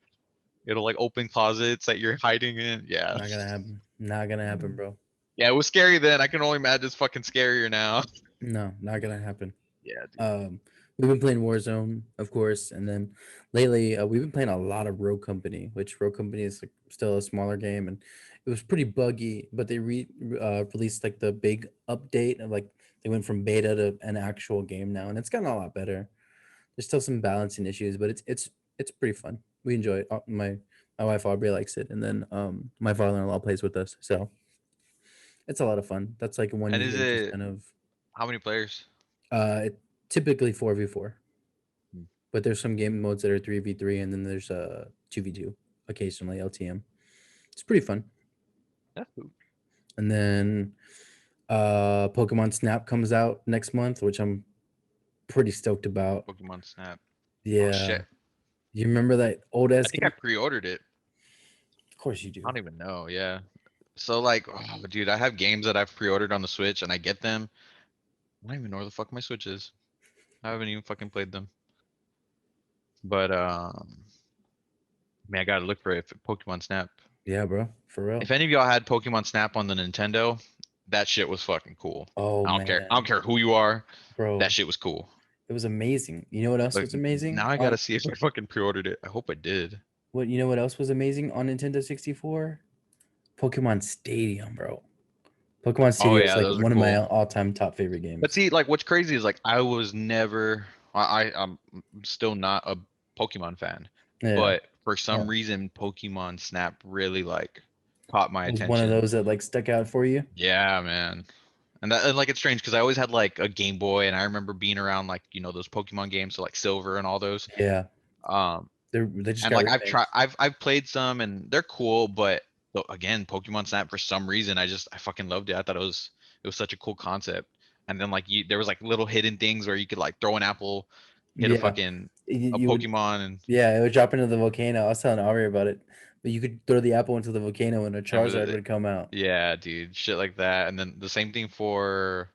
it'll like open closets that you're hiding in. Yeah.
Not gonna happen. Not gonna happen, bro.
Yeah, it was scary then. I can only imagine it's fucking scarier now.
No, not gonna happen.
Yeah, dude.
Um, we've been playing Warzone, of course, and then lately we've been playing a lot of Rogue Company, which Rogue Company is like still a smaller game, and it was pretty buggy. But they released like the big update of like they went from beta to an actual game now, and it's gotten a lot better. There's still some balancing issues, but it's pretty fun. We enjoy it. My wife Aubrey likes it, and then my father-in-law plays with us, so it's a lot of fun. That's like one
And
you
is
get just
it
kind of
how many players?
it typically 4v4.
Hmm.
But there's some game modes that are 3v3, and then there's 2v2 occasionally LTM. It's pretty fun.
That's cool.
And then Pokemon Snap comes out next month, which I'm pretty stoked about.
Pokemon Snap. Oh
Yeah.
shit.
You remember that old
I
ass
think I
game?
pre-ordered it.
Of course you
I
do.
don't even know. Yeah. So like, oh, dude, I have games that I've pre-ordered on the Switch and I get them. I don't even know where the fuck my Switch is. I haven't even fucking played them. But man, I gotta look for it. Pokemon Snap.
Yeah, bro. For real.
If any of y'all had Pokemon Snap on the Nintendo, that shit was fucking cool.
Oh
I don't care. I don't
man,
care who you are. That
bro.
shit was cool.
It was amazing. You know what else
Like
was amazing?
now I
On
gotta see if I fucking pre-ordered it. I hope I did.
what you know what else was amazing on Nintendo 64? Pokemon Stadium, bro. Pokemon
Oh
Stadium is
yeah,
like
those are
one of my
cool.
all-time top favorite
But
games.
see, like what's crazy is like I was never I'm still not a Pokemon fan.
Yeah.
But for some
Oh,
reason Pokemon Snap really like caught my
it was one of
attention.
those that like stuck out for you.
Yeah, man. And like it's strange because I always had like a Game Boy and I remember being around like, you know, those Pokemon games, so like Silver and all those.
Yeah,
Um
they just
and
got
like
remakes.
I've played some and they're cool, but again, Pokemon Snap for some reason I fucking loved it. I thought it was such a cool concept. And then like there was like little hidden things where you could like throw an apple, hit a
Yeah,
fucking a
you would.
Pokemon and
Yeah, it would drop into the volcano. I was telling Ari about it, but you could throw the apple into the volcano and a
remember
Charizard
that.
would come out.
Yeah, dude, shit like that. And then the same thing for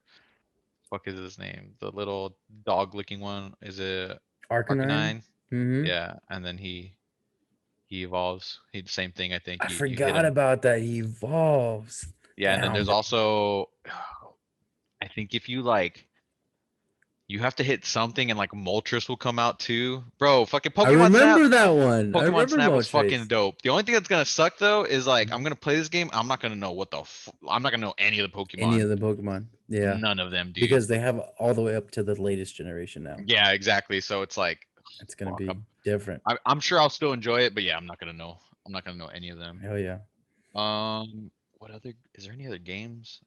fuck is his name? The little dog looking one. Is it
Arcanine.
Arcanine?
Mm-hmm.
Yeah, and then he evolves. He the same thing, I think.
I
You hit
forgot
him.
about that. He evolves.
Yeah, and then
Damn,
there's
bro.
also I think if you like you have to hit something and like Moltres will come out too. Bro, fucking
I
Pokemon Snap.
remember that one. I
Pokemon
remember
Snap was fucking
Moltres.
dope. The only thing that's gonna suck though is like I'm gonna play this game. I'm not gonna know I'm not gonna know any of the
Any
Pokemon.
of the Pokemon. Yeah,
None of them, dude.
because they have all the way up to the latest generation now.
Yeah, exactly. So it's like,
It's gonna
fuck.
be different.
I'm sure I'll still enjoy it, but yeah, I'm not gonna know. I'm not gonna know any of them.
Hell yeah.
What other? Is there any other games?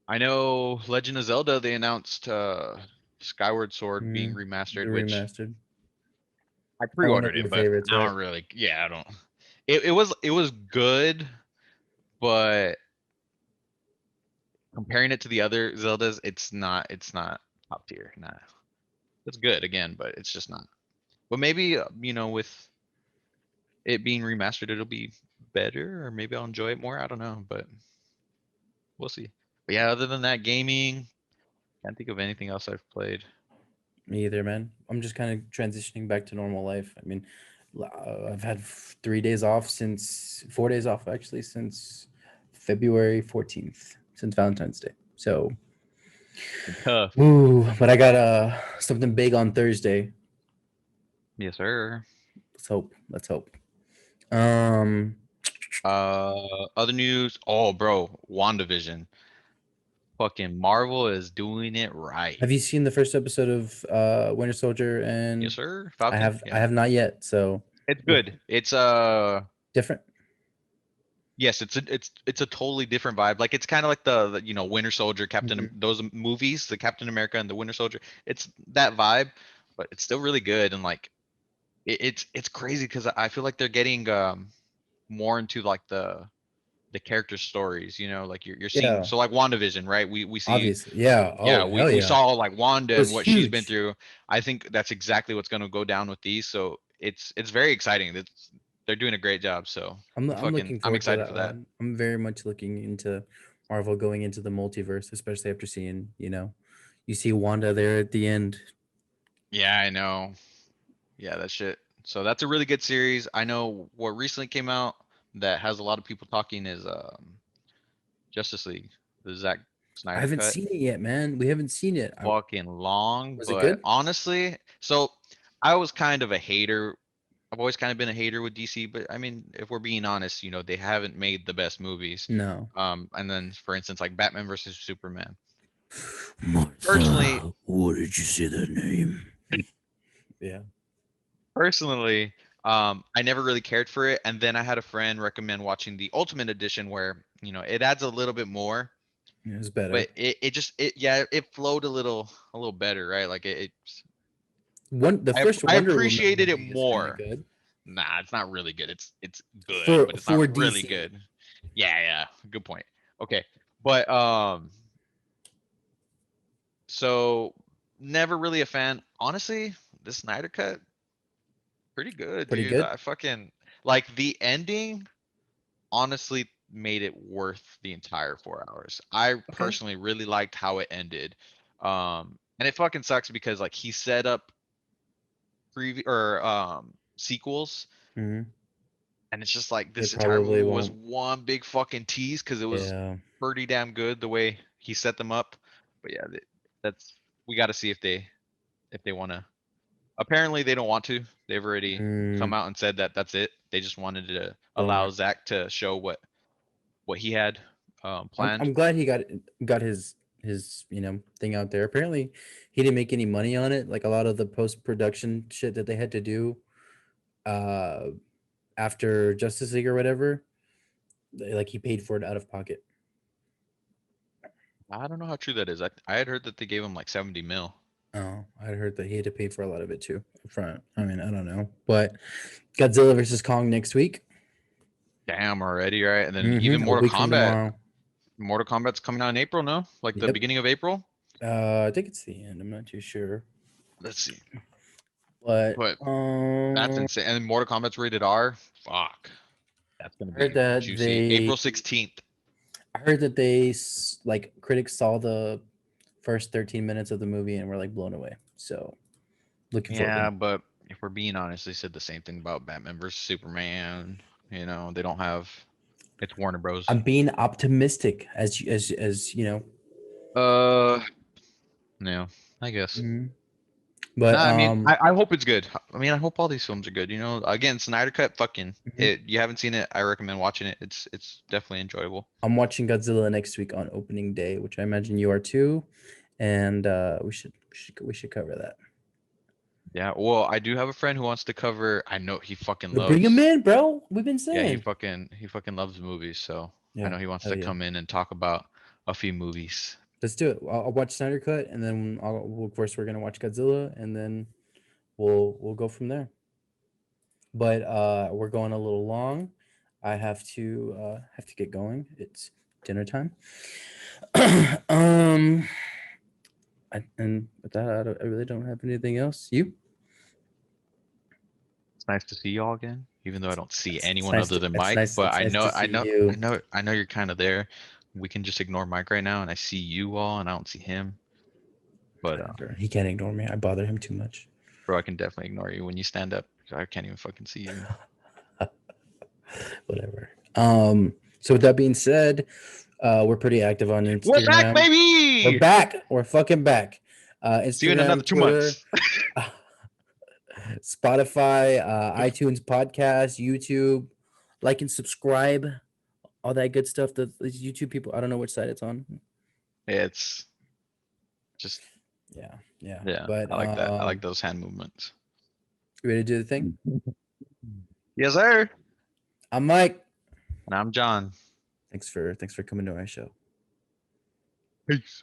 I know Legend of Zelda. They announced Skyward Sword being
Mm, the
remastered, which
remastered.
I
Not one of
pre-ordered
your
it, but
favorites,
I
right?
don't really. Yeah, I don't. It was good, but comparing it to the other Zeldas, it's not top tier. Nah, it's good again, but it's just not. But maybe you know with it being remastered, it'll be better, or maybe I'll enjoy it more. I don't know, but we'll see. But yeah, other than that, gaming, can't think of anything else I've played.
Me either, man. I'm just kind of transitioning back to normal life. I mean, I've had 3 days off since 4 days off actually since February 14th, since Valentine's Day. So,
Tough.
ooh, but I got something big on Thursday.
Yes, sir.
Let's hope. Let's hope. Um,
Other news. Oh, bro, WandaVision. Fucking Marvel is doing it right.
Have you seen the first episode of Winter Soldier?
Yes,
And
sir.
I
Falcon.
have I
Yeah.
have not yet. So
It's
what
good. It's
different?
yes, it's a totally different vibe. Like it's kind of like the Winter Soldier,
Mhm.
those movies, the Captain America and the Winter Soldier. It's that vibe, but it's still really good. And like it's crazy because I feel like they're getting more into like the character stories, like you're seeing,
Yeah,
so like WandaVision, right? We see,
obviously. Yeah.
yeah,
Oh,
we
hell
we
yeah.
saw like Wanda
It was
and what she's been
huge.
through. I think that's exactly what's going to go down with these. So it's very exciting. They're doing a great job. So
I'm looking
I'm
forward to
excited for
that
that.
one. I'm very much looking into Marvel going into the multiverse, especially after seeing, you see Wanda there at the end.
Yeah, I know. Yeah, that shit. So that's a really good series. I know what recently came out that has a lot of people talking is Justice League, the Zack
I
Snyder
haven't
cut.
seen it yet, man. We haven't seen it.
Fucking long,
Was it
but
good?
honestly, so I was kind of a hater. I've always kind of been a hater with DC, but I mean, if we're being honest, they haven't made the best movies.
No.
And then for instance, like Batman versus Superman. Personally,
Martha, what did you say that name? Yeah.
personally, I never really cared for it. And then I had a friend recommend watching the Ultimate Edition where, it adds a little bit more,
It was better.
but it flowed a little better, right? Like
The first
I
Wonder Woman
appreciated it
movie is kind of
more.
good
Nah, it's not really good. It's good,
for
but it's not
for
really
DC.
good. Yeah, yeah. Good point. Okay. But so never really a fan. Honestly, the Snyder cut, pretty good,
Pretty
dude.
good.
I fucking like the ending, honestly made it worth the entire 4 hours. I
Okay.
personally really liked how it ended. And it fucking sucks because like he set up sequels.
Hmm.
And it's just like
They
this entire
probably
movie was
won't.
one big fucking tease because it was
Yeah.
pretty damn good the way he set them up. But yeah, that's we got to see if they want to. Apparently, they don't want to. They've already come
Mm,
out and said that that's it. They just wanted to allow
bummer.
Zach to show what he had planned.
I'm glad he got his thing out there. Apparently, he didn't make any money on it. Like a lot of the post production shit that they had to do uh after Justice League or whatever, like he paid for it out of pocket.
I don't know how true that is. I had heard that they gave him like 70 mil.
Oh, I heard that he had to pay for a lot of it too up front. I mean, I don't know, but Godzilla versus Kong next week.
Damn already, right? And then even
A week from tomorrow.
Mortal Kombat's coming out in April, no? Like the
Yep.
beginning of April.
I think it's the end. I'm not too sure,
Let's see.
but
But that's insane. And Mortal Kombat's rated R. Fuck. That's gonna
I heard
be
that
juicy. April 16th.
I heard that they like critics saw the first 13 minutes of the movie and were like blown away. So looking
Yeah,
forward.
but if we're being honest, they said the same thing about Batman versus Superman. They don't have. It's Warner Bros.
I'm being optimistic as you know.
Uh, no, I guess.
Mhm.
No,
But
I mean, I hope it's good. I mean, I hope all these films are good. Again, Snyder Cut, fucking
mhm.
it. You haven't seen it? I recommend watching it. It's definitely enjoyable.
I'm watching Godzilla next week on opening day, which I imagine you are too, and we should cover that.
Yeah. Well, I do have a friend who wants to cover. I know he fucking
Bring him
loves.
in, bro. We've been
Yeah, he
saying.
fucking loves movies, so I
Yeah,
know he wants
hell
to
yeah.
come in and talk about a few movies.
Let's do it. I'll watch Snyder Cut, and then of course we're gonna watch Godzilla, and then we'll go from there. But we're going a little long. I have to get going. It's dinner time. um, and with that, I really don't have anything else. You?
It's nice to see y'all again, even though I don't see anyone
Nice
other
to
than
it's
Mike.
nice
But
it's
I
nice to
know, I
see
know, I
you.
know, I know you're kind of there. We can just ignore Mike right now, and I see you all, and I don't see him. But
Whatever. He can't ignore me. I bother him too much.
bro, I can definitely ignore you when you stand up. I can't even fucking see you.
Whatever. So with that being said, we're pretty active on
We're back,
Instagram. We're
baby.
back. We're fucking back.
See you in another
Instagram,
2 months.
Twitter, Spotify, iTunes podcast, YouTube. Like and subscribe, all that good stuff. The YouTube people, I don't know which side it's on.
It's just
Yeah.
yeah.
But
I like that. I like those hand movements.
you ready to do the thing?
Yes, sir.
I'm Mike.
And I'm John.
Thanks for coming to our show.
Peace.